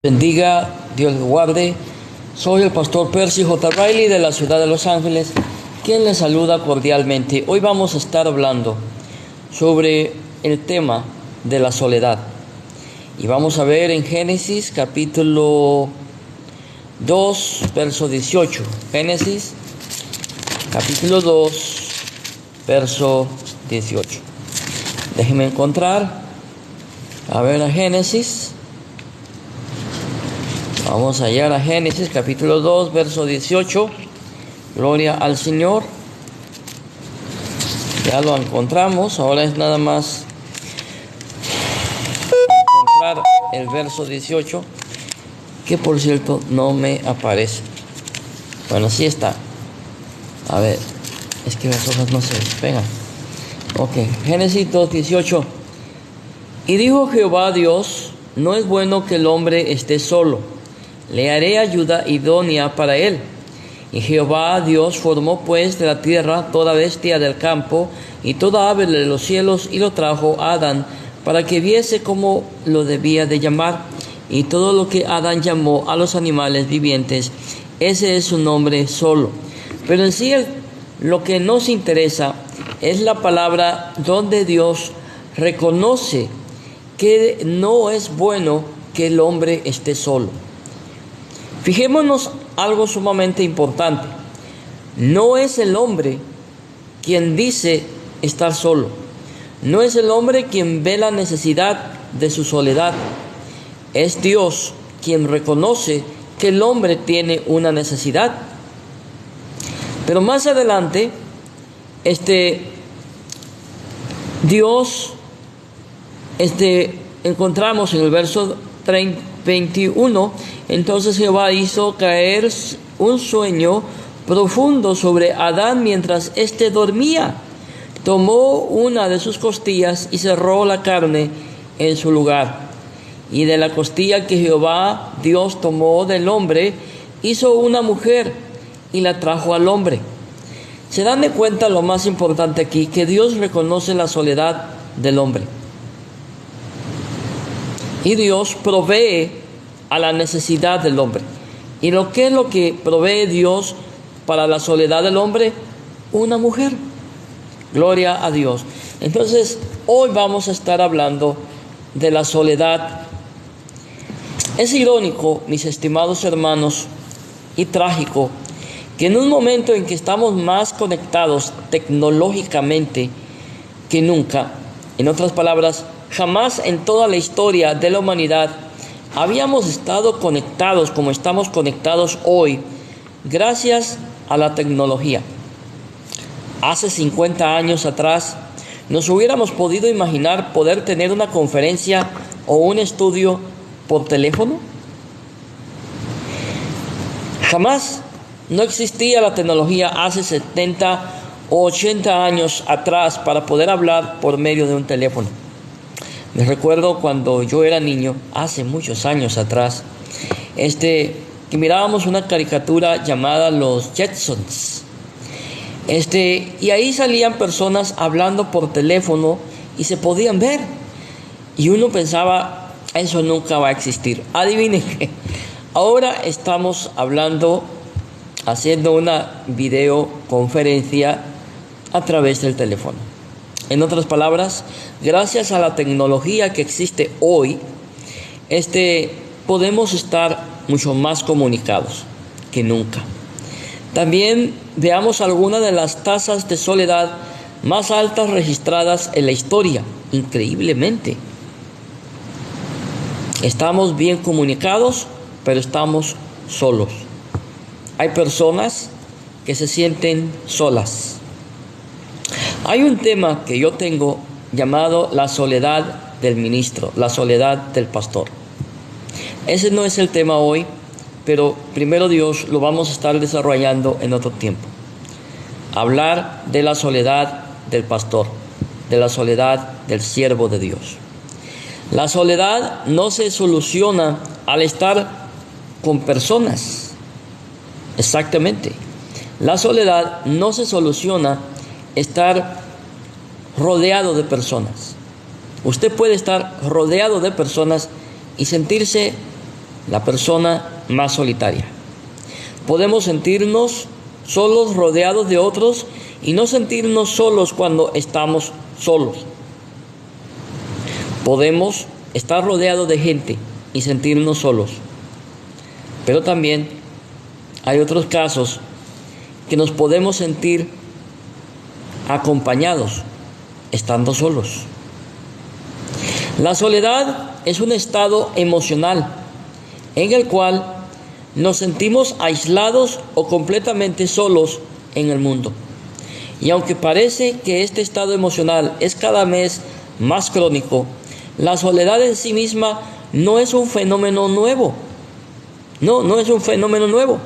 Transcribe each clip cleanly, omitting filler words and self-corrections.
Bendiga, Dios le guarde. Soy el pastor Percy J. Riley de la ciudad de Los Ángeles, quien les saluda cordialmente. Hoy vamos a estar hablando sobre el tema de la soledad. Y vamos a ver en Génesis capítulo 2, verso 18. Génesis capítulo 2, verso 18. Déjenme encontrar. A ver a Génesis. Vamos a hallar a Génesis capítulo 2, verso 18. Gloria al Señor. Ya lo encontramos. Ahora es nada más encontrar el verso 18, que por cierto no me aparece. Bueno, sí está. A ver, es que las hojas no se despegan. Ok, Génesis 2, 18. Y dijo Jehová Dios: no es bueno que el hombre esté solo. Le haré ayuda idónea para él. Y Jehová Dios formó pues de la tierra toda bestia del campo y toda ave de los cielos, y lo trajo a Adán para que viese cómo lo debía de llamar. Y todo lo que Adán llamó a los animales vivientes, ese es su nombre solo. Pero en sí lo que nos interesa es la palabra donde Dios reconoce que no es bueno que el hombre esté solo. Fijémonos algo sumamente importante. No es el hombre quien dice estar solo. No es el hombre quien ve la necesidad de su soledad. Es Dios quien reconoce que el hombre tiene una necesidad. Pero más adelante, Dios, encontramos en el verso 21, entonces Jehová hizo caer un sueño profundo sobre Adán mientras éste dormía. Tomó una de sus costillas y cerró la carne en su lugar. Y de la costilla que Jehová Dios tomó del hombre, hizo una mujer y la trajo al hombre. Se dan de cuenta lo más importante aquí, que Dios reconoce la soledad del hombre. Y Dios provee a la necesidad del hombre. ¿Y qué es lo que provee Dios para la soledad del hombre? Una mujer. Gloria a Dios. Entonces, hoy vamos a estar hablando de la soledad. Es irónico, mis estimados hermanos, y trágico, que en un momento en que estamos más conectados tecnológicamente que nunca, en otras palabras, jamás en toda la historia de la humanidad habíamos estado conectados como estamos conectados hoy, gracias a la tecnología. Hace 50 años atrás, ¿nos hubiéramos podido imaginar poder tener una conferencia o un estudio por teléfono? Jamás. No existía la tecnología hace 70 o 80 años atrás para poder hablar por medio de un teléfono. Me recuerdo cuando yo era niño, hace muchos años atrás, que mirábamos una caricatura llamada Los Jetsons. Y ahí salían personas hablando por teléfono y se podían ver. Y uno pensaba, eso nunca va a existir. Adivinen qué. Ahora estamos haciendo una videoconferencia a través del teléfono. En otras palabras, gracias a la tecnología que existe hoy, podemos estar mucho más comunicados que nunca. También veamos algunas de las tasas de soledad más altas registradas en la historia, increíblemente. Estamos bien comunicados, pero estamos solos. Hay personas que se sienten solas. Hay un tema que yo tengo llamado la soledad del ministro, la soledad del pastor. Ese no es el tema hoy, pero primero Dios lo vamos a estar desarrollando en otro tiempo. Hablar de la soledad del pastor, de la soledad del siervo de Dios. La soledad no se soluciona al estar con personas. Exactamente. La soledad no se soluciona estar rodeado de personas. Usted puede estar rodeado de personas y sentirse la persona más solitaria. Podemos sentirnos solos rodeados de otros y no sentirnos solos cuando estamos solos. Podemos estar rodeados de gente y sentirnos solos. Pero también hay otros casos que nos podemos sentir acompañados estando solos. La soledad es un estado emocional en el cual nos sentimos aislados o completamente solos en el mundo. Y aunque parece que este estado emocional es cada vez más crónico, la soledad en sí misma no es un fenómeno nuevo. No es un fenómeno nuevo.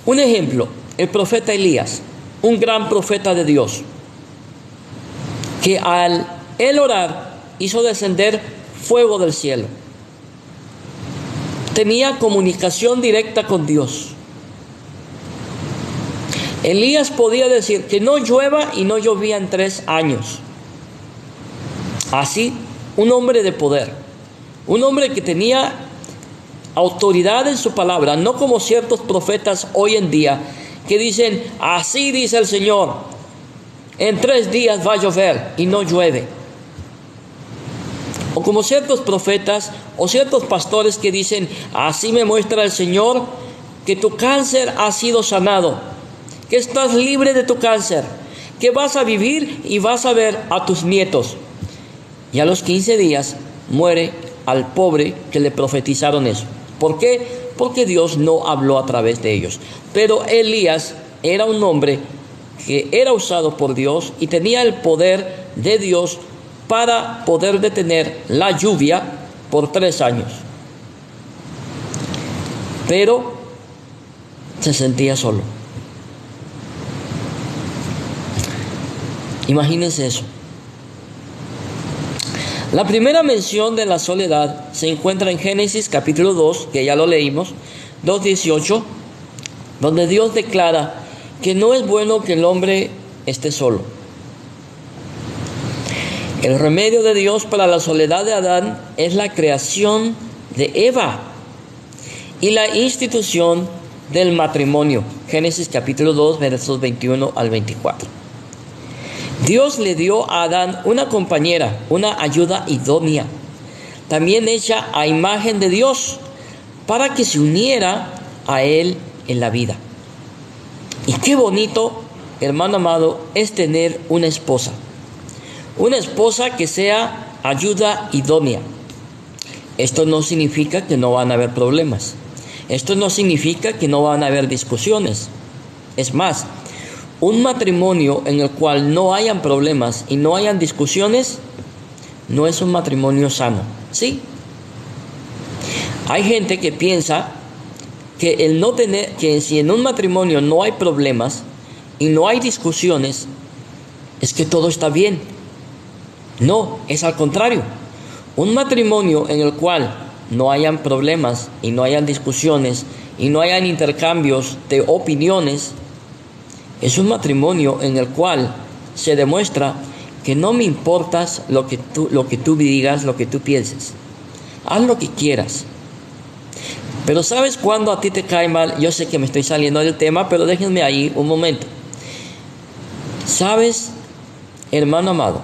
Un ejemplo, el profeta Elías, un gran profeta de Dios, que al él orar hizo descender fuego del cielo. Tenía comunicación directa con Dios. Elías podía decir que no llueva y no llovía en 3 años. Así, un hombre de poder, un hombre que tenía autoridad en su palabra, no como ciertos profetas hoy en día que dicen, así dice el Señor, en 3 días va a llover y no llueve. O como ciertos profetas o ciertos pastores que dicen, así me muestra el Señor que tu cáncer ha sido sanado, que estás libre de tu cáncer, que vas a vivir y vas a ver a tus nietos. Y a los 15 días muere al pobre que le profetizaron eso. ¿Por qué? Porque Dios no habló a través de ellos. Pero Elías era un hombre que era usado por Dios y tenía el poder de Dios para poder detener la lluvia por 3 años. Pero se sentía solo. Imagínense eso. La primera mención de la soledad se encuentra en Génesis capítulo 2, que ya lo leímos, 2:18, donde Dios declara que no es bueno que el hombre esté solo. El remedio de Dios para la soledad de Adán es la creación de Eva y la institución del matrimonio. Génesis capítulo 2, versos 21 al 24. Dios le dio a Adán una compañera, una ayuda idónea, también hecha a imagen de Dios, para que se uniera a él en la vida. Y qué bonito, hermano amado, es tener una esposa que sea ayuda idónea. Esto no significa que no van a haber problemas. Esto no significa que no van a haber discusiones. Es más, un matrimonio en el cual no hayan problemas y no hayan discusiones no es un matrimonio sano, ¿sí? Hay gente que piensa que si en un matrimonio no hay problemas y no hay discusiones, es que todo está bien. No, es al contrario. Un matrimonio en el cual no hayan problemas y no hayan discusiones y no hayan intercambios de opiniones, es un matrimonio en el cual se demuestra que no me importas lo que tú digas, lo que tú pienses. Haz lo que quieras. Pero ¿sabes cuándo a ti te cae mal? Yo sé que me estoy saliendo del tema, pero déjenme ahí un momento. ¿Sabes, hermano amado?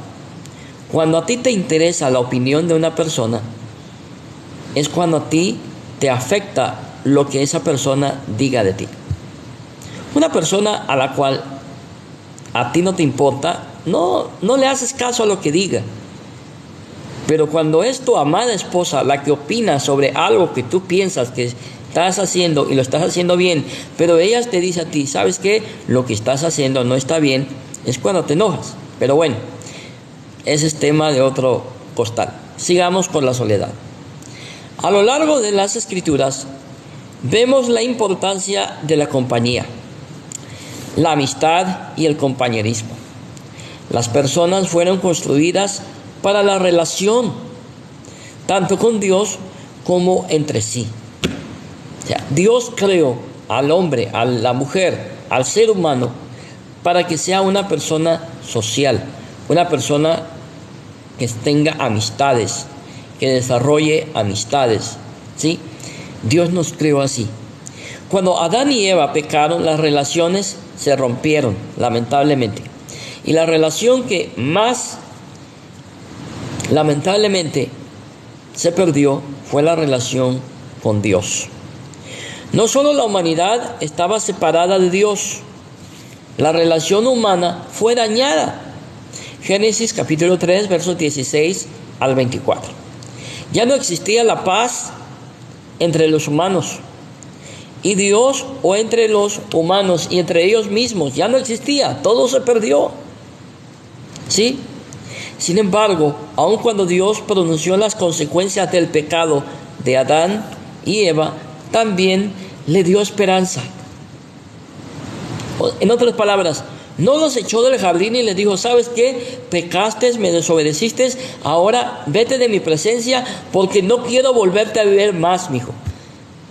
Cuando a ti te interesa la opinión de una persona, es cuando a ti te afecta lo que esa persona diga de ti. Una persona a la cual a ti no te importa, no le haces caso a lo que diga. Pero cuando es tu amada esposa la que opina sobre algo que tú piensas que estás haciendo y lo estás haciendo bien, pero ella te dice a ti, ¿sabes qué? Lo que estás haciendo no está bien, es cuando te enojas. Pero bueno, ese es tema de otro costal. Sigamos con la soledad. A lo largo de las Escrituras vemos la importancia de la compañía, la amistad y el compañerismo. Las personas fueron construidas para la relación, tanto con Dios como entre sí. O sea, Dios creó al hombre, a la mujer, al ser humano, para que sea una persona social, una persona que tenga amistades, que desarrolle amistades, ¿sí? Dios nos creó así. Cuando Adán y Eva pecaron, las relaciones se rompieron, lamentablemente. Y la relación que más lamentablemente se perdió fue la relación con Dios. No solo la humanidad estaba separada de Dios, la relación humana fue dañada. Génesis capítulo 3, versos 16 al 24. Ya no existía la paz entre los humanos y Dios, o entre los humanos y entre ellos mismos. Ya no existía, todo se perdió. ¿Sí? Sin embargo, aun cuando Dios pronunció las consecuencias del pecado de Adán y Eva, también le dio esperanza. En otras palabras, no los echó del jardín y les dijo: ¿sabes qué? Pecaste, me desobedeciste, ahora vete de mi presencia porque no quiero volverte a ver más, mijo.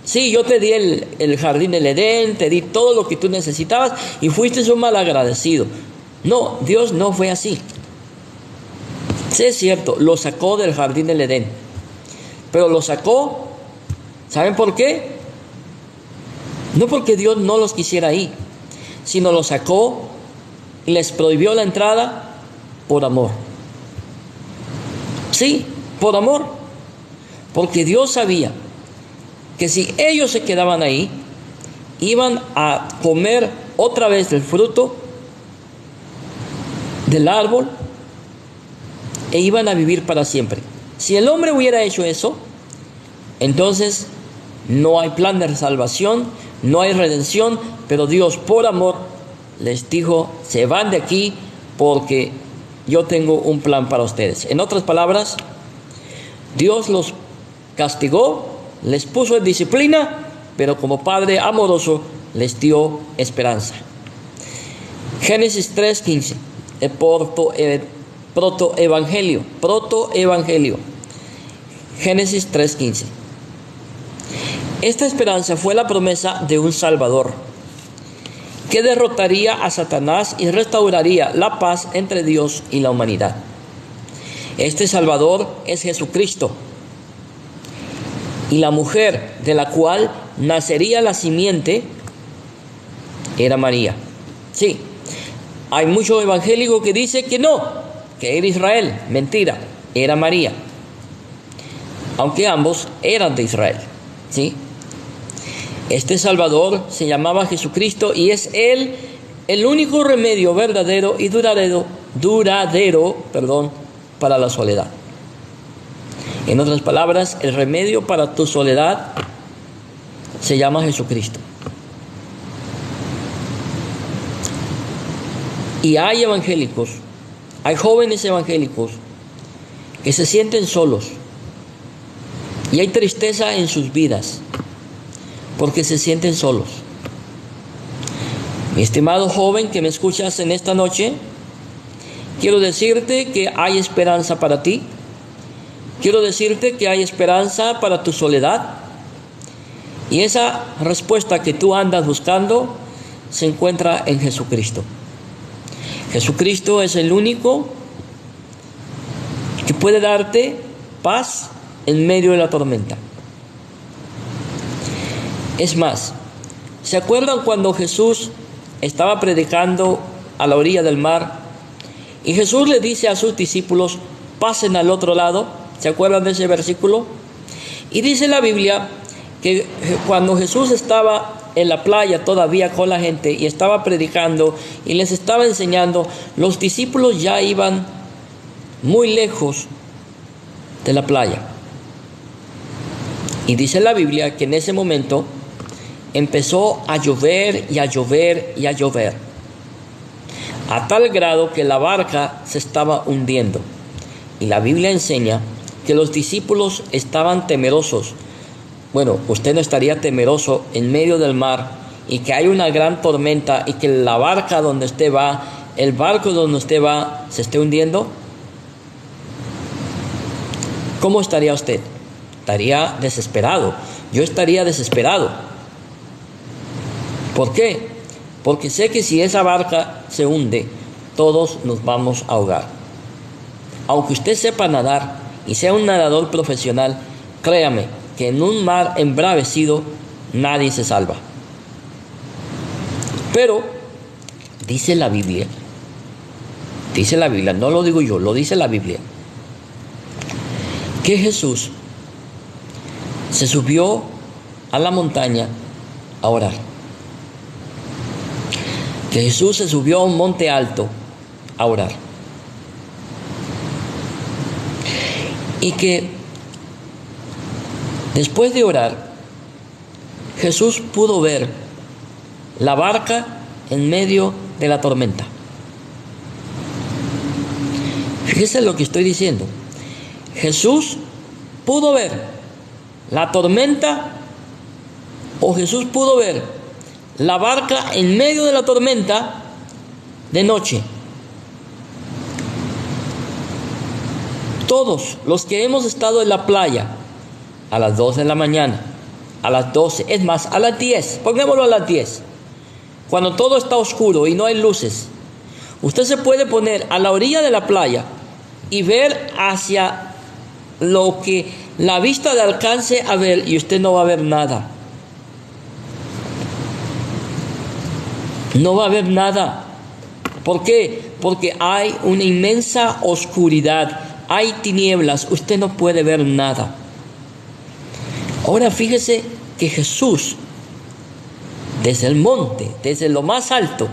Sí, yo te di el jardín del Edén, te di todo lo que tú necesitabas y fuiste un malagradecido. No, Dios no fue así. Sí, es cierto, lo sacó del jardín del Edén, pero lo sacó, ¿saben por qué? No porque Dios no los quisiera ahí, sino lo sacó y les prohibió la entrada por amor. Sí, por amor, porque Dios sabía que si ellos se quedaban ahí, iban a comer otra vez del fruto del árbol e iban a vivir para siempre. Si el hombre hubiera hecho eso, entonces no hay plan de salvación, no hay redención, pero Dios por amor les dijo: se van de aquí porque yo tengo un plan para ustedes. En otras palabras, Dios los castigó, les puso en disciplina, pero como Padre amoroso les dio esperanza. Génesis 3:15, el protoevangelio. Génesis 3:15. Esta esperanza fue la promesa de un Salvador que derrotaría a Satanás y restauraría la paz entre Dios y la humanidad. Este Salvador es Jesucristo, y la mujer de la cual nacería la simiente era María. Sí, hay mucho evangélico que dice que no, que era Israel. Mentira, era María, aunque ambos eran de Israel. ¿Sí? Este Salvador se llamaba Jesucristo y es Él el único remedio verdadero y duradero, para la soledad. En otras palabras, el remedio para tu soledad se llama Jesucristo. Y hay evangélicos, hay jóvenes evangélicos que se sienten solos y hay tristeza en sus vidas porque se sienten solos. Mi estimado joven que me escuchas en esta noche, quiero decirte que hay esperanza para ti. Quiero decirte que hay esperanza para tu soledad. Y esa respuesta que tú andas buscando se encuentra en Jesucristo. Jesucristo es el único que puede darte paz en medio de la tormenta. Es más, ¿se acuerdan cuando Jesús estaba predicando a la orilla del mar y Jesús le dice a sus discípulos: pasen al otro lado? ¿Se acuerdan de ese versículo? Y dice la Biblia que cuando Jesús estaba en la playa todavía con la gente y estaba predicando y les estaba enseñando, los discípulos ya iban muy lejos de la playa. Y dice la Biblia que en ese momento empezó a llover y a llover y a llover, a tal grado que la barca se estaba hundiendo. Y la Biblia enseña que los discípulos estaban temerosos. Bueno, usted no estaría temeroso en medio del mar y que hay una gran tormenta y que la barca donde usted va, el barco donde usted va, se esté hundiendo. ¿Cómo estaría usted? Estaría desesperado. Yo estaría desesperado. ¿Por qué? Porque sé que si esa barca se hunde, todos nos vamos a ahogar. Aunque usted sepa nadar y sea un nadador profesional, créame, que en un mar embravecido nadie se salva. Pero dice la Biblia, no lo digo yo, lo dice la Biblia, que Jesús se subió a la montaña a orar. Que Jesús se subió a un monte alto a orar. Y que después de orar, Jesús pudo ver la barca en medio de la tormenta. Fíjese lo que estoy diciendo. Jesús pudo ver la tormenta, o Jesús pudo ver la barca en medio de la tormenta de noche. Todos los que hemos estado en la playa a las 2 de la mañana, a las 12, es más, a las 10, pongámoslo a las 10, cuando todo está oscuro y no hay luces, usted se puede poner a la orilla de la playa y ver hacia lo que la vista le alcance a ver, y usted no va a ver nada. No va a haber nada. ¿Por qué? Porque hay una inmensa oscuridad, hay tinieblas, usted no puede ver nada. Ahora fíjese que Jesús, desde el monte, desde lo más alto,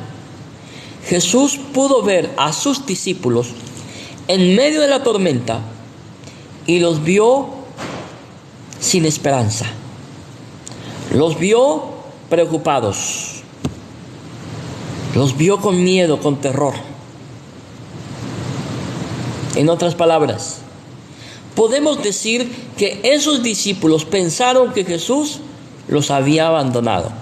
Jesús pudo ver a sus discípulos en medio de la tormenta y los vio sin esperanza. Los vio preocupados. Los vio con miedo, con terror. En otras palabras, podemos decir que esos discípulos pensaron que Jesús los había abandonado.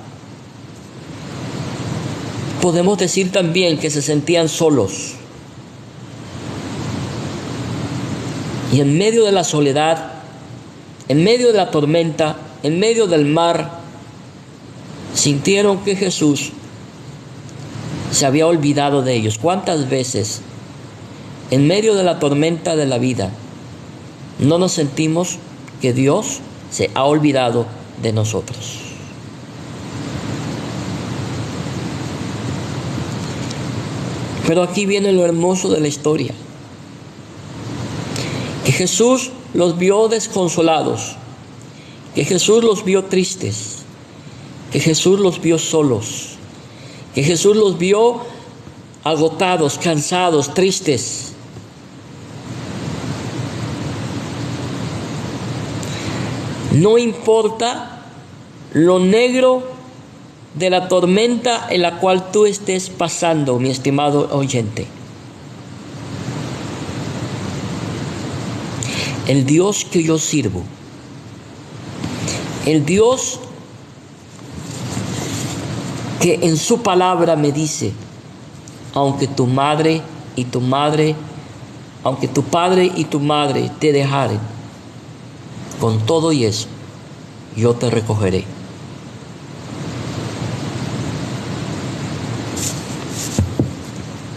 Podemos decir también que se sentían solos. Y en medio de la soledad, en medio de la tormenta, en medio del mar, sintieron que Jesús se había olvidado de ellos. ¿Cuántas veces en medio de la tormenta de la vida no nos sentimos que Dios se ha olvidado de nosotros? Pero aquí viene lo hermoso de la historia, que Jesús los vio desconsolados, que Jesús los vio tristes, que Jesús los vio solos, que Jesús los vio agotados, cansados, tristes. No importa lo negro de la tormenta en la cual tú estés pasando, mi estimado oyente. El Dios que yo sirvo, el Dios que en su palabra me dice, aunque tu madre y tu madre, aunque tu padre y tu madre te dejaren, con todo y eso, yo te recogeré.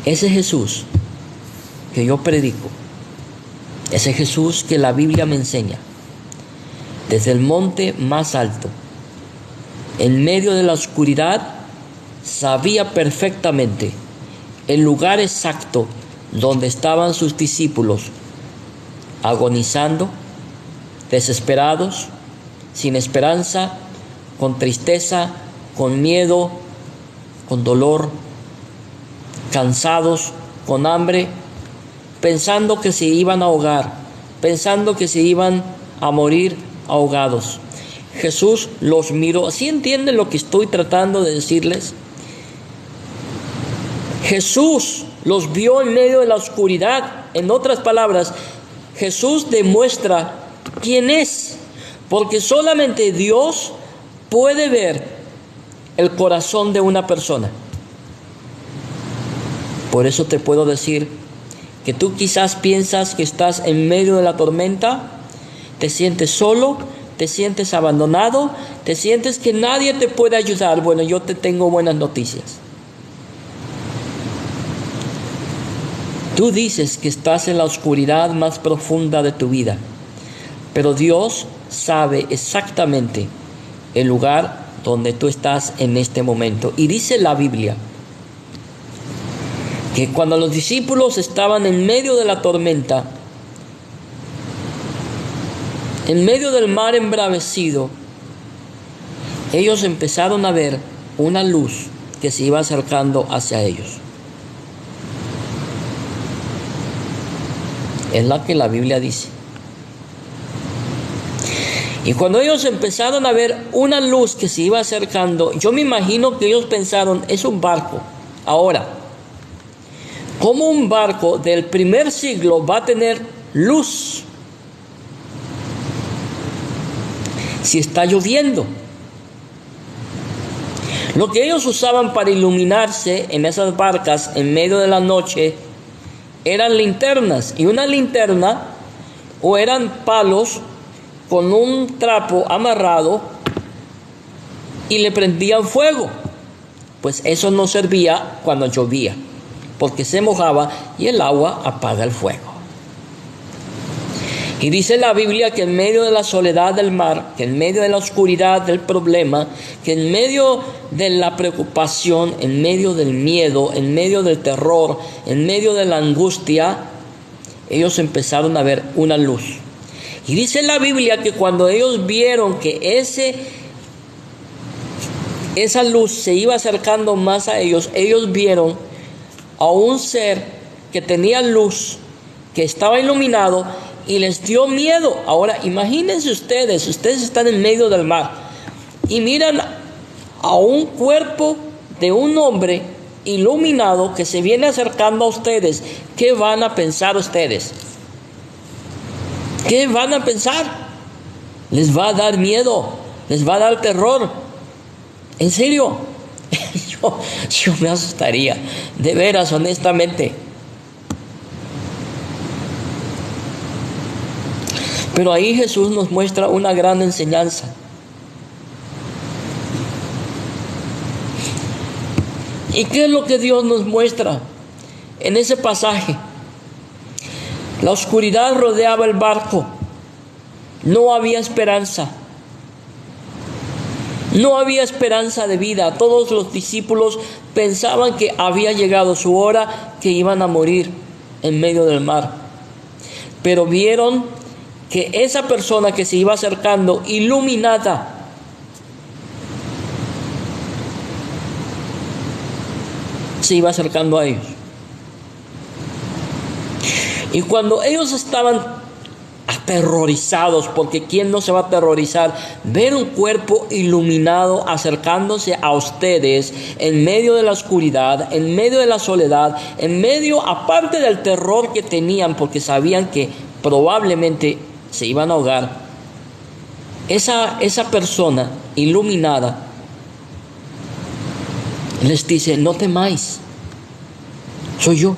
Ese Jesús que yo predico, ese Jesús que la Biblia me enseña, desde el monte más alto, en medio de la oscuridad, sabía perfectamente el lugar exacto donde estaban sus discípulos, agonizando, desesperados, sin esperanza, con tristeza, con miedo, con dolor, cansados, con hambre, pensando que se iban a ahogar, pensando que se iban a morir ahogados. Jesús los miró. ¿Sí entienden lo que estoy tratando de decirles? Jesús los vio en medio de la oscuridad. En otras palabras, Jesús demuestra quién es, porque solamente Dios puede ver el corazón de una persona. Por eso te puedo decir que tú quizás piensas que estás en medio de la tormenta, te sientes solo, te sientes abandonado, te sientes que nadie te puede ayudar. Bueno, yo te tengo buenas noticias. Tú dices que estás en la oscuridad más profunda de tu vida, pero Dios sabe exactamente el lugar donde tú estás en este momento. Y dice la Biblia que cuando los discípulos estaban en medio de la tormenta, en medio del mar embravecido, ellos empezaron a ver una luz que se iba acercando hacia ellos. Es la que la Biblia dice. Y cuando ellos empezaron a ver una luz que se iba acercando, yo me imagino que ellos pensaron, es un barco. Ahora, ¿cómo un barco del primer siglo va a tener luz si está lloviendo? Lo que ellos usaban para iluminarse en esas barcas en medio de la noche eran linternas, y una linterna o eran palos con un trapo amarrado y le prendían fuego. Pues eso no servía cuando llovía, porque se mojaba y el agua apaga el fuego. Y dice la Biblia que en medio de la soledad del mar, que en medio de la oscuridad del problema, que en medio de la preocupación, en medio del miedo, en medio del terror, en medio de la angustia, ellos empezaron a ver una luz. Y dice la Biblia que cuando ellos vieron que esa luz se iba acercando más a ellos, ellos vieron a un ser que tenía luz, que estaba iluminado, y les dio miedo. Ahora imagínense ustedes están en medio del mar y miran a un cuerpo de un hombre iluminado que se viene acercando a ustedes. ¿Qué van a pensar ustedes? ¿Qué van a pensar? Les va a dar miedo, les va a dar terror. En serio, yo me asustaría, de veras, honestamente. Pero ahí Jesús nos muestra una gran enseñanza. ¿Y qué es lo que Dios nos muestra en ese pasaje? La oscuridad rodeaba el barco. No había esperanza. No había esperanza de vida. Todos los discípulos pensaban que había llegado su hora, que iban a morir en medio del mar. Pero vieron que esa persona que se iba acercando, iluminada, se iba acercando a ellos. Y cuando ellos estaban aterrorizados, porque ¿quién no se va a aterrorizar? Ver un cuerpo iluminado acercándose a ustedes en medio de la oscuridad, en medio de la soledad, en medio, aparte del terror que tenían, porque sabían que probablemente se iban a ahogar. Esa persona iluminada les dice, no temáis, soy yo.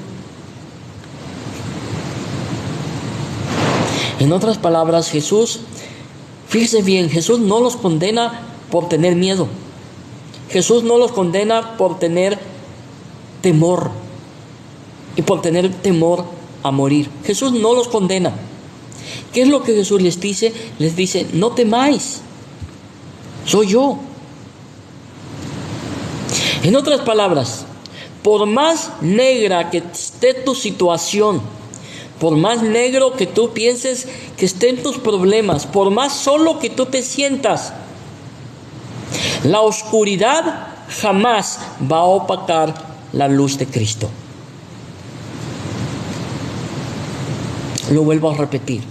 En otras palabras, Jesús, fíjese bien, Jesús no los condena por tener miedo. Jesús no los condena por tener temor y por tener temor a morir. Jesús no los condena. ¿Qué es lo que Jesús les dice? Les dice, no temáis, soy yo. En otras palabras, por más negra que esté tu situación, por más negro que tú pienses que estén tus problemas, por más solo que tú te sientas, la oscuridad jamás va a opacar la luz de Cristo. Lo vuelvo a repetir.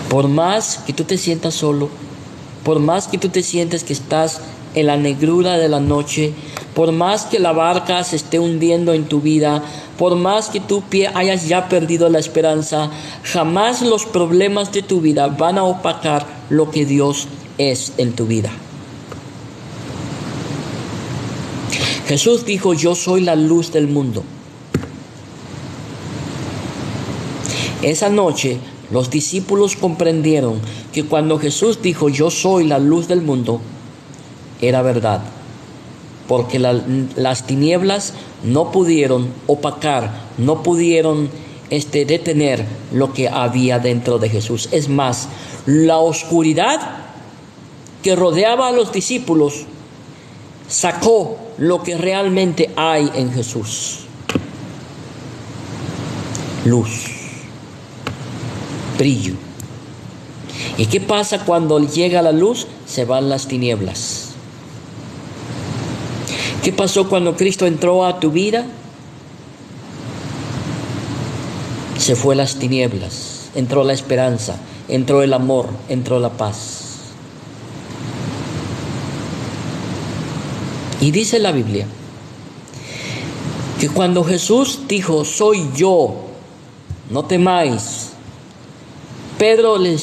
Por más que tú te sientas solo, por más que tú te sientes que estás en la negrura de la noche, por más que la barca se esté hundiendo en tu vida, por más que tú hayas ya perdido la esperanza, jamás los problemas de tu vida van a opacar lo que Dios es en tu vida. Jesús dijo, yo soy la luz del mundo. Esa noche los discípulos comprendieron que cuando Jesús dijo, yo soy la luz del mundo, era verdad. Porque las tinieblas no pudieron opacar, no pudieron detener lo que había dentro de Jesús. Es más, la oscuridad que rodeaba a los discípulos sacó lo que realmente hay en Jesús: luz, brillo. ¿Y qué pasa cuando llega la luz? Se van las tinieblas. ¿Qué pasó cuando Cristo entró a tu vida? Se fue las tinieblas, entró la esperanza, entró el amor, entró la paz. Y dice la Biblia que cuando Jesús dijo: soy yo, no temáis, Pedro le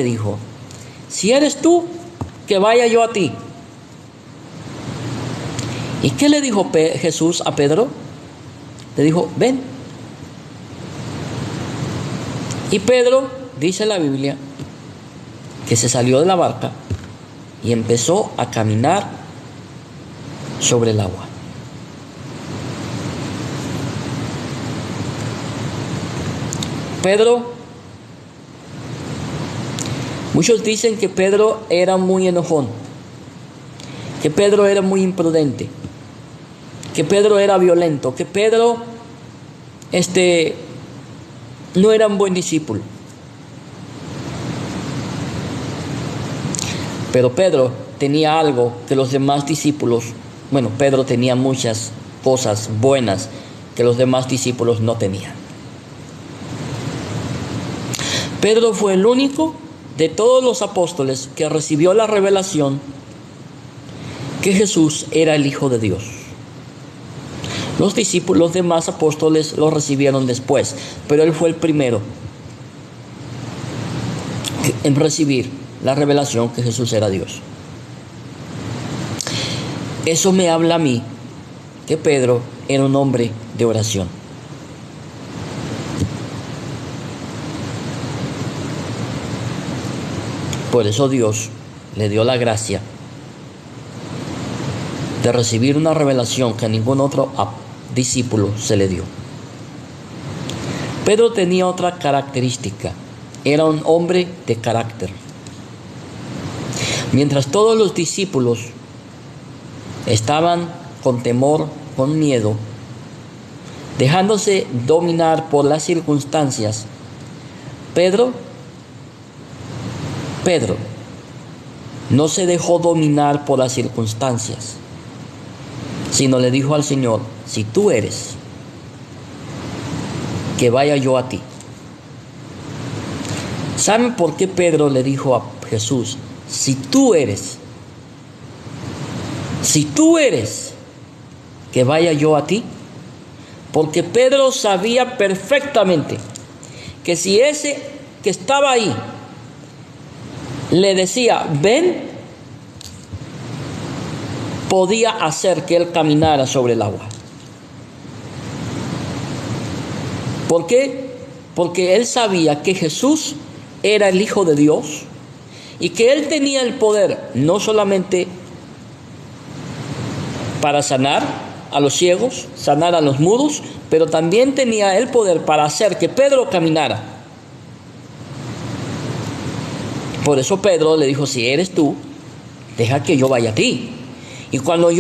dijo: si eres tú, que vaya yo a ti. ¿Y qué le dijo Jesús a Pedro? Le dijo: ven. Y Pedro, dice la Biblia, que se salió de la barca y empezó a caminar sobre el agua. Pedro, muchos dicen que Pedro era muy enojón, que Pedro era muy imprudente, que Pedro era violento, que Pedro no era un buen discípulo. Pero Pedro tenía algo que los demás discípulos, Pedro tenía muchas cosas buenas que los demás discípulos no tenían. Pedro fue el único de todos los apóstoles que recibió la revelación que Jesús era el Hijo de Dios. Los discípulos, los demás apóstoles lo recibieron después, pero él fue el primero en recibir la revelación que Jesús era Dios. Eso me habla a mí que Pedro era un hombre de oración. Por eso Dios le dio la gracia de recibir una revelación que a ningún otro discípulo se le dio. Pedro tenía otra característica: era un hombre de carácter. Mientras todos los discípulos estaban con temor, con miedo, dejándose dominar por las circunstancias, Pedro no se dejó dominar por las circunstancias, sino le dijo al Señor: si tú eres, que vaya yo a ti. ¿Saben por qué Pedro le dijo a Jesús: si tú eres, que vaya yo a ti? Porque Pedro sabía perfectamente que si ese que estaba ahí le decía: ven, podía hacer que él caminara sobre el agua. ¿Por qué? Porque él sabía que Jesús era el Hijo de Dios y que él tenía el poder no solamente para sanar a los ciegos, sanar a los mudos, pero también tenía el poder para hacer que Pedro caminara. Por eso Pedro le dijo: si eres tú, deja que yo vaya a ti. Y cuando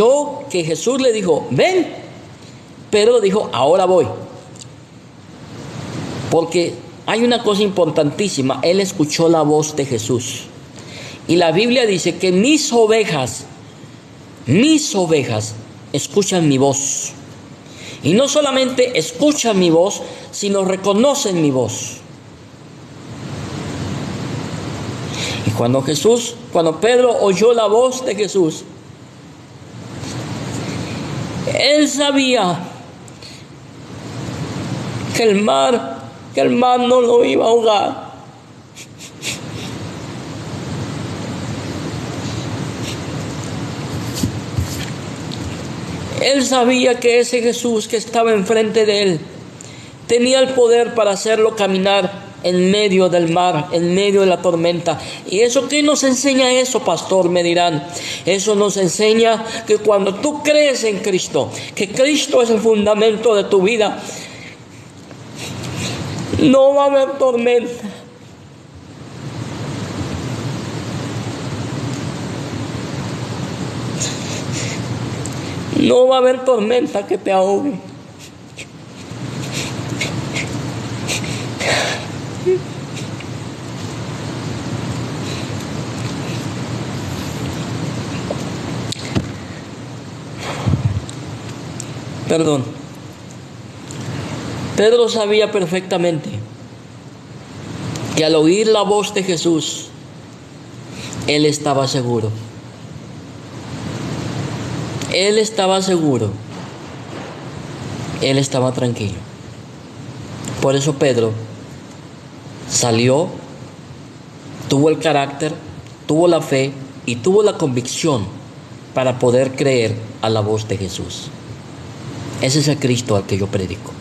que Jesús le dijo: ven, Pedro dijo: ahora voy. Porque hay una cosa importantísima: él escuchó la voz de Jesús. Y la Biblia dice que mis ovejas escuchan mi voz. Y no solamente escuchan mi voz, sino reconocen mi voz. Y cuando Pedro oyó la voz de Jesús, él sabía que el mar no lo iba a ahogar. Él sabía que ese Jesús que estaba enfrente de él tenía el poder para hacerlo caminar en medio del mar, en medio de la tormenta. ¿Y eso qué nos enseña eso, pastor? Me dirán. Eso nos enseña que cuando tú crees en Cristo, que Cristo es el fundamento de tu vida, no va a haber tormenta. No va a haber tormenta que te ahogue. Perdón. Pedro sabía perfectamente que al oír la voz de Jesús, él estaba seguro. Él estaba seguro. Él estaba tranquilo. Por eso Pedro salió, tuvo el carácter, tuvo la fe y tuvo la convicción para poder creer a la voz de Jesús. Ese es el Cristo al que yo predico.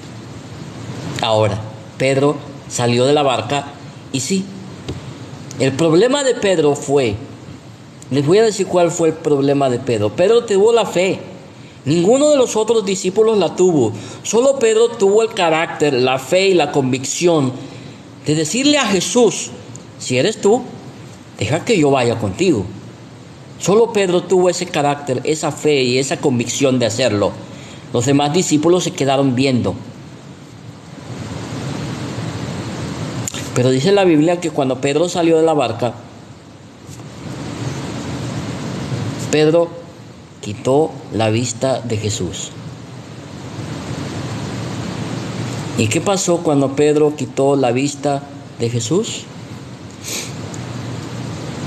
Ahora, Pedro salió de la barca y sí, el problema de Pedro fue, les voy a decir cuál fue el problema de Pedro. Pedro tuvo la fe. Ninguno de los otros discípulos la tuvo. Solo Pedro tuvo el carácter, la fe y la convicción de decirle a Jesús: si eres tú, deja que yo vaya contigo. Solo Pedro tuvo ese carácter, esa fe y esa convicción de hacerlo. Los demás discípulos se quedaron viendo. Pero dice la Biblia que cuando Pedro salió de la barca, Pedro quitó la vista de Jesús. ¿Y qué pasó cuando Pedro quitó la vista de Jesús?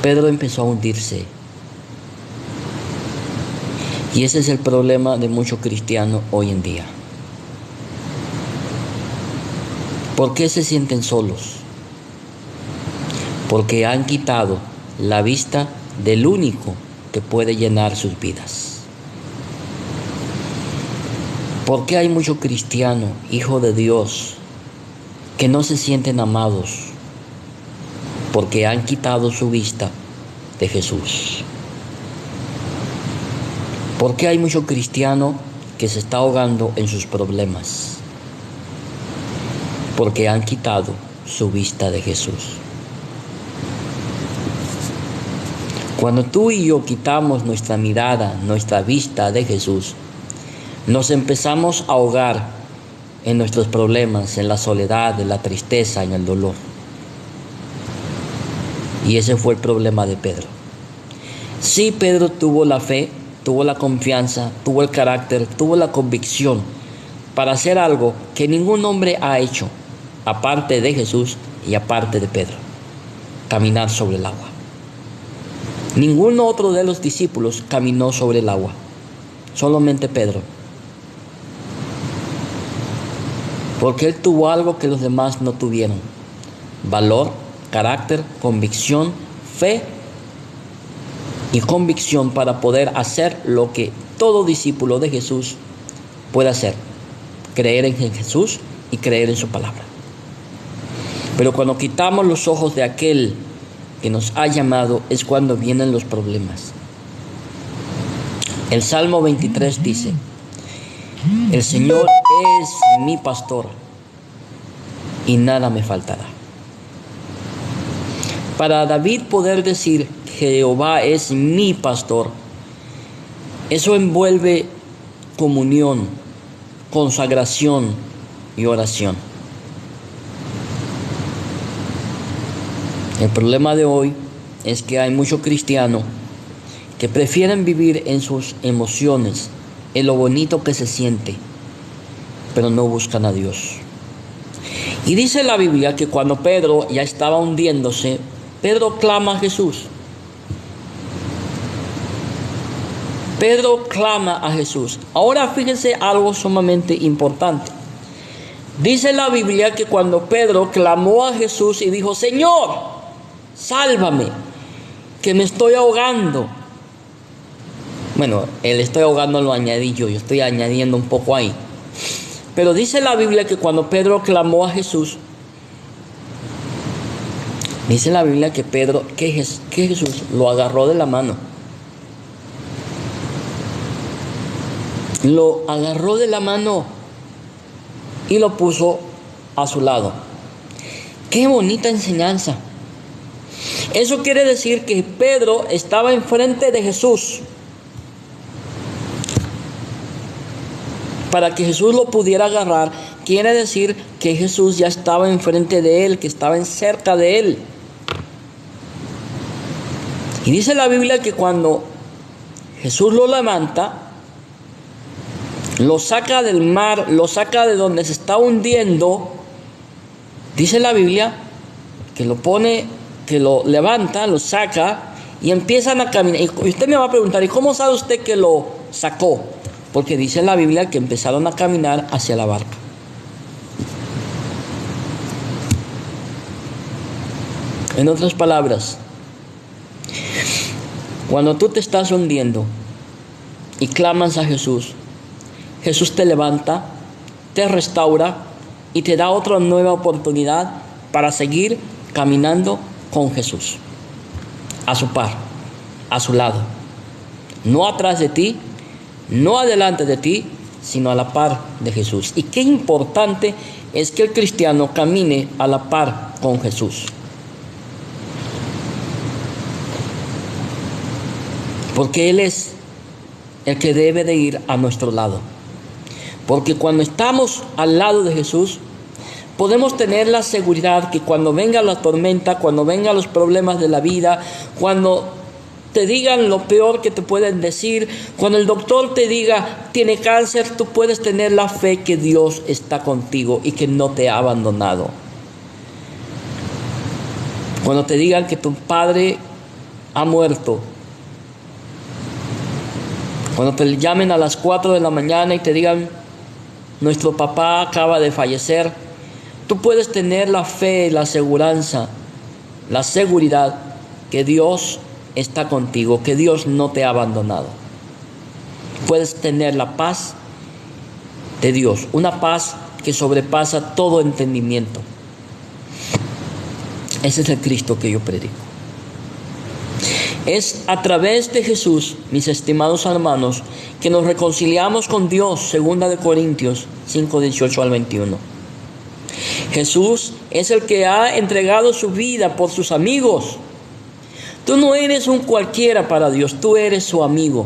Pedro empezó a hundirse. Y ese es el problema de muchos cristianos hoy en día. ¿Por qué se sienten solos? Porque han quitado la vista del único que puede llenar sus vidas. ¿Por qué hay muchos cristianos, hijos de Dios, que no se sienten amados? Porque han quitado su vista de Jesús. ¿Por qué hay muchos cristianos que se están ahogando en sus problemas? Porque han quitado su vista de Jesús. Cuando tú y yo quitamos nuestra mirada, nuestra vista de Jesús, nos empezamos a ahogar en nuestros problemas, en la soledad, en la tristeza, en el dolor. Y ese fue el problema de Pedro. Sí, Pedro tuvo la fe, tuvo la confianza, tuvo el carácter, tuvo la convicción para hacer algo que ningún hombre ha hecho, aparte de Jesús y aparte de Pedro: caminar sobre el agua. Ningún otro de los discípulos caminó sobre el agua, solamente Pedro. Porque él tuvo algo que los demás no tuvieron: valor, carácter, convicción, fe y convicción para poder hacer lo que todo discípulo de Jesús puede hacer: creer en Jesús y creer en su palabra. Pero cuando quitamos los ojos de aquel que nos ha llamado, es cuando vienen los problemas. El Salmo 23 dice: el Señor es mi pastor y nada me faltará. Para David poder decir Jehová es mi pastor, eso envuelve comunión, consagración y oración. El problema de hoy es que hay muchos cristianos que prefieren vivir en sus emociones, en lo bonito que se siente, pero no buscan a Dios. Y dice la Biblia que cuando Pedro ya estaba hundiéndose, Pedro clama a Jesús. Pedro clama a Jesús. Ahora fíjense algo sumamente importante. Dice la Biblia que cuando Pedro clamó a Jesús y dijo: Señor, sálvame, que me estoy ahogando. Bueno, el estoy ahogando lo añadí yo estoy añadiendo un poco ahí. Pero dice la Biblia que cuando Pedro clamó a Jesús, Dice la Biblia que Jesús lo agarró de la mano. Lo agarró de la mano y lo puso a su lado. ¡Qué bonita enseñanza! Eso quiere decir que Pedro estaba enfrente de Jesús. Para que Jesús lo pudiera agarrar, quiere decir que Jesús ya estaba enfrente de él, que estaba cerca de él. Y dice la Biblia que cuando Jesús lo levanta, lo saca del mar, lo saca de donde se está hundiendo, dice la Biblia que lo pone, que lo levanta, lo saca y empiezan a caminar. Y usted me va a preguntar, ¿y cómo sabe usted que lo sacó? Porque dice la Biblia que empezaron a caminar hacia la barca. En otras palabras, cuando tú te estás hundiendo y clamas a Jesús, Jesús te levanta, te restaura y te da otra nueva oportunidad para seguir caminando con Jesús, a su par, a su lado, no atrás de ti, no adelante de ti, sino a la par de Jesús. Y qué importante es que el cristiano camine a la par con Jesús. Porque Él es el que debe de ir a nuestro lado. Porque cuando estamos al lado de Jesús, podemos tener la seguridad que cuando venga la tormenta, cuando vengan los problemas de la vida, cuando te digan lo peor que te pueden decir, cuando el doctor te diga tiene cáncer, tú puedes tener la fe que Dios está contigo y que no te ha abandonado. Cuando te digan que tu padre ha muerto, cuando te llamen a las 4 de la mañana y te digan nuestro papá acaba de fallecer, tú puedes tener la fe, la aseguranza, la seguridad que Dios está contigo, que Dios no te ha abandonado. Puedes tener la paz de Dios, una paz que sobrepasa todo entendimiento. Ese es el Cristo que yo predico. Es a través de Jesús, mis estimados hermanos, que nos reconciliamos con Dios, 2 Corintios 5, 18 al 21. Jesús es el que ha entregado su vida por sus amigos. Tú no eres un cualquiera para Dios, tú eres su amigo.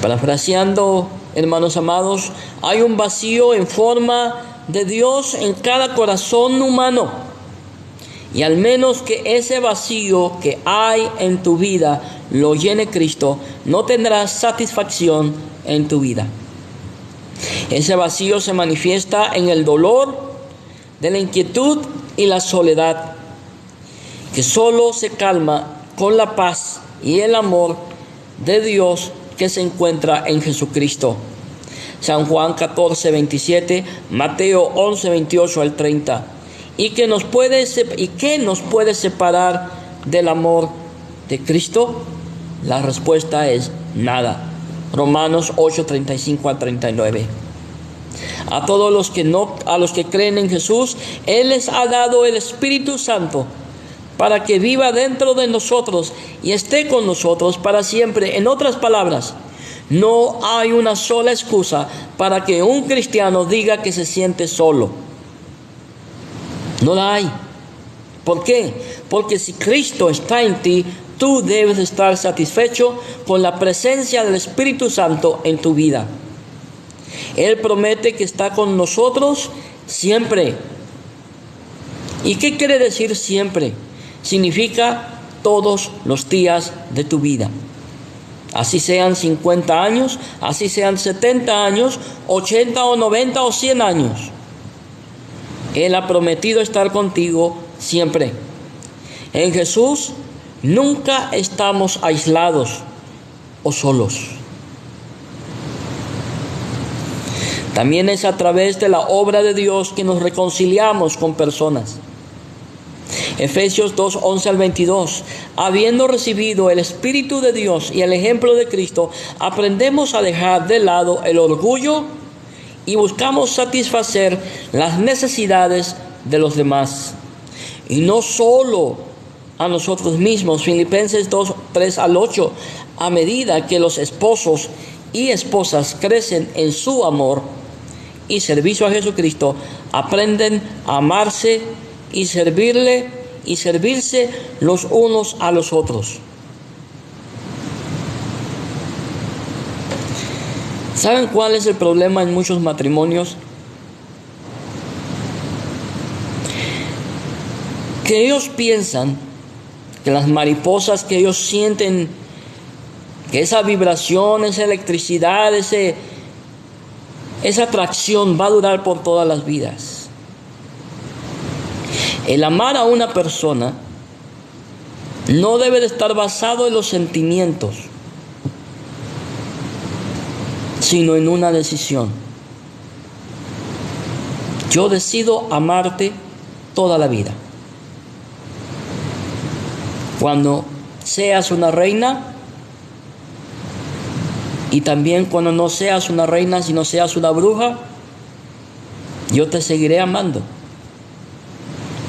Parafraseando, hermanos amados, hay un vacío en forma de Dios en cada corazón humano. Y al menos que ese vacío que hay en tu vida lo llene Cristo, no tendrás satisfacción en tu vida. Ese vacío se manifiesta en el dolor, de la inquietud y la soledad, que solo se calma con la paz y el amor de Dios que se encuentra en Jesucristo. San Juan 14, 27, Mateo 11, 28 al 30. ¿Y qué nos puede separar del amor de Cristo? La respuesta es nada. Romanos 8, 35 al 39. A todos los que creen en Jesús, Él les ha dado el Espíritu Santo para que viva dentro de nosotros y esté con nosotros para siempre. En otras palabras, no hay una sola excusa para que un cristiano diga que se siente solo. No la hay. ¿Por qué? Porque si Cristo está en ti, tú debes estar satisfecho con la presencia del Espíritu Santo en tu vida. Él promete que está con nosotros siempre. ¿Y qué quiere decir siempre? Significa todos los días de tu vida. Así sean 50 años, así sean 70 años, 80 o 90 o 100 años. Él ha prometido estar contigo siempre. En Jesús nunca estamos aislados o solos. También es a través de la obra de Dios que nos reconciliamos con personas. Efesios 2, 11 al 22. Habiendo recibido el Espíritu de Dios y el ejemplo de Cristo, aprendemos a dejar de lado el orgullo y buscamos satisfacer las necesidades de los demás. Y no solo a nosotros mismos. Filipenses 2, 3 al 8. A medida que los esposos y esposas crecen en su amor y servicio a Jesucristo, aprenden a amarse y servirle y servirse los unos a los otros. ¿Saben cuál es el problema en muchos matrimonios? Que ellos piensan que las mariposas que ellos sienten, que esa vibración, esa electricidad, esa atracción va a durar por todas las vidas. El amar a una persona no debe de estar basado en los sentimientos, sino en una decisión. Yo decido amarte toda la vida. Cuando seas una reina, y también cuando no seas una reina, sino seas una bruja, yo te seguiré amando.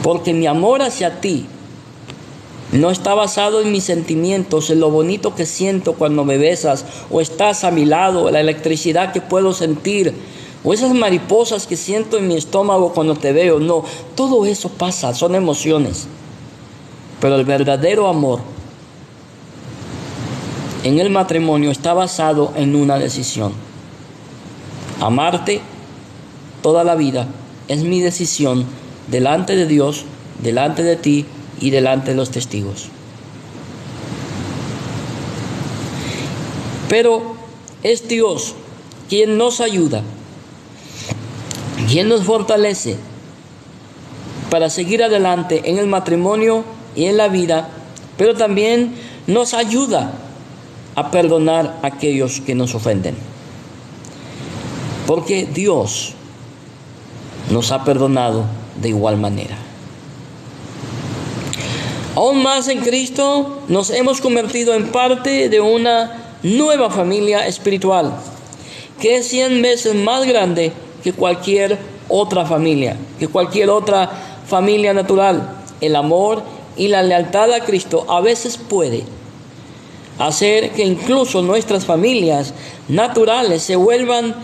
Porque mi amor hacia ti no está basado en mis sentimientos, en lo bonito que siento cuando me besas, o estás a mi lado, la electricidad que puedo sentir, o esas mariposas que siento en mi estómago cuando te veo. No, todo eso pasa, son emociones. Pero el verdadero amor en el matrimonio está basado en una decisión. Amarte toda la vida es mi decisión delante de Dios, delante de ti y delante de los testigos. Pero es Dios quien nos ayuda, quien nos fortalece para seguir adelante en el matrimonio y en la vida, pero también nos ayuda a perdonar a aquellos que nos ofenden. Porque Dios nos ha perdonado de igual manera. Aún más en Cristo nos hemos convertido en parte de una nueva familia espiritual, que es 100 veces más grande que cualquier otra familia, natural. El amor y la lealtad a Cristo a veces puede hacer que incluso nuestras familias naturales se vuelvan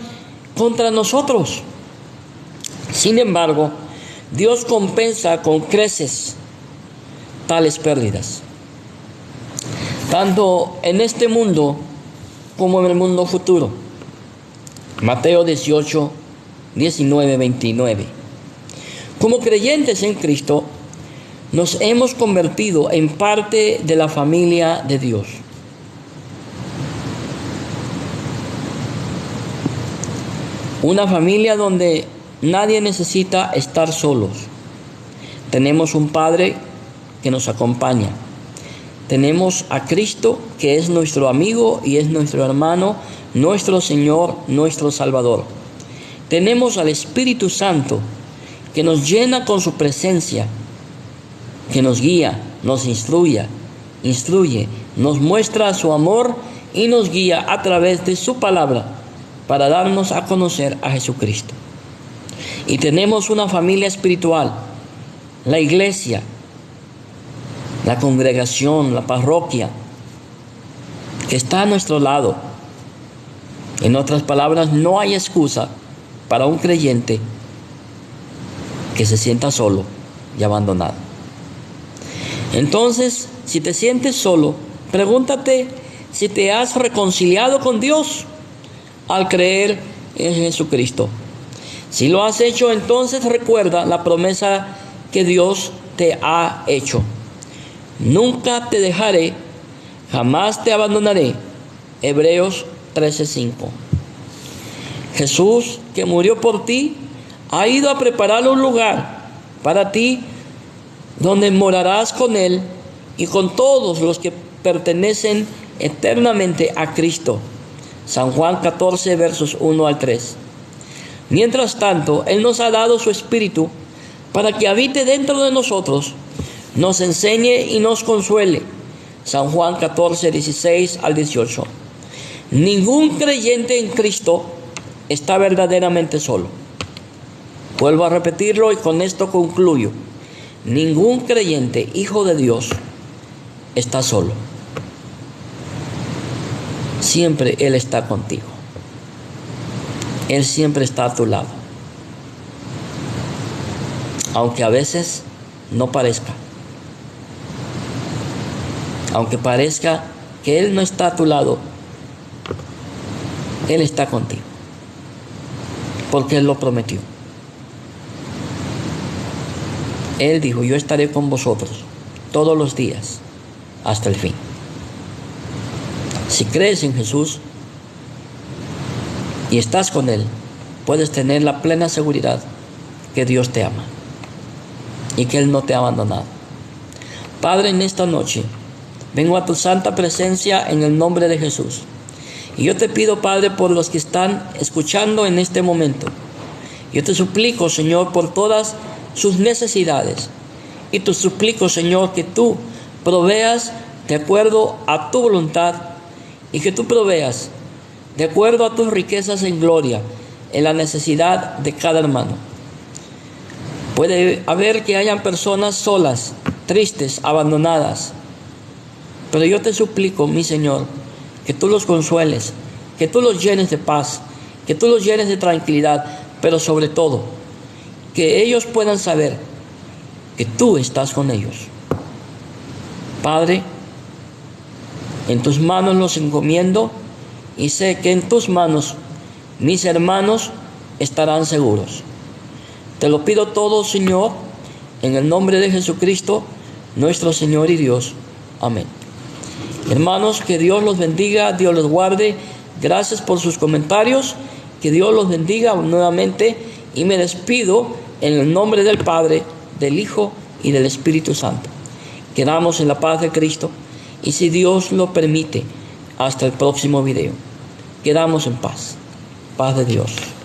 contra nosotros. Sin embargo, Dios compensa con creces tales pérdidas, tanto en este mundo como en el mundo futuro. Mateo 18, 19, 29. Como creyentes en Cristo, nos hemos convertido en parte de la familia de Dios. Una familia donde nadie necesita estar solos. Tenemos un Padre que nos acompaña. Tenemos a Cristo, que es nuestro amigo y es nuestro hermano, nuestro Señor, nuestro Salvador. Tenemos al Espíritu Santo, que nos llena con su presencia, que nos guía, nos instruye, nos muestra su amor y nos guía a través de su palabra para darnos a conocer a Jesucristo. Y tenemos una familia espiritual, la iglesia, la congregación, la parroquia, que está a nuestro lado. En otras palabras, no hay excusa para un creyente que se sienta solo y abandonado. Entonces, si te sientes solo, pregúntate si te has reconciliado con Dios al creer en Jesucristo. Si lo has hecho, entonces recuerda la promesa que Dios te ha hecho. Nunca te dejaré, jamás te abandonaré. Hebreos 13:5. Jesús, que murió por ti, ha ido a preparar un lugar para ti donde morarás con Él y con todos los que pertenecen eternamente a Cristo. San Juan 14, versos 1 al 3. Mientras tanto, Él nos ha dado su Espíritu para que habite dentro de nosotros, nos enseñe y nos consuele. San Juan 14, 16 al 18. Ningún creyente en Cristo está verdaderamente solo. Vuelvo a repetirlo y con esto concluyo. Ningún creyente, hijo de Dios, está solo. Siempre Él está contigo. Él siempre está a tu lado. Aunque a veces no parezca. Aunque parezca que Él no está a tu lado, Él está contigo. Porque Él lo prometió. Él dijo, yo estaré con vosotros todos los días hasta el fin. Si crees en Jesús y estás con Él, puedes tener la plena seguridad que Dios te ama y que Él no te ha abandonado. Padre, en esta noche vengo a tu santa presencia en el nombre de Jesús. Y yo te pido, Padre, por los que están escuchando en este momento. Yo te suplico, Señor, por todas sus necesidades. Y te suplico, Señor, que tú proveas de acuerdo a tu voluntad y que tú proveas de acuerdo a tus riquezas en gloria en la necesidad de cada hermano. Puede haber que hayan personas solas, tristes, abandonadas. Pero yo te suplico, mi Señor, que tú los consueles, que tú los llenes de paz, que tú los llenes de tranquilidad, pero sobre todo, que ellos puedan saber que tú estás con ellos. Padre, en tus manos los encomiendo y sé que en tus manos mis hermanos estarán seguros. Te lo pido todo, Señor, en el nombre de Jesucristo, nuestro Señor y Dios. Amén. Hermanos, que Dios los bendiga, Dios los guarde. Gracias por sus comentarios. Que Dios los bendiga nuevamente y me despido en el nombre del Padre, del Hijo y del Espíritu Santo. Quedamos en la paz de Cristo y si Dios lo permite, hasta el próximo video. Quedamos en paz. Paz de Dios.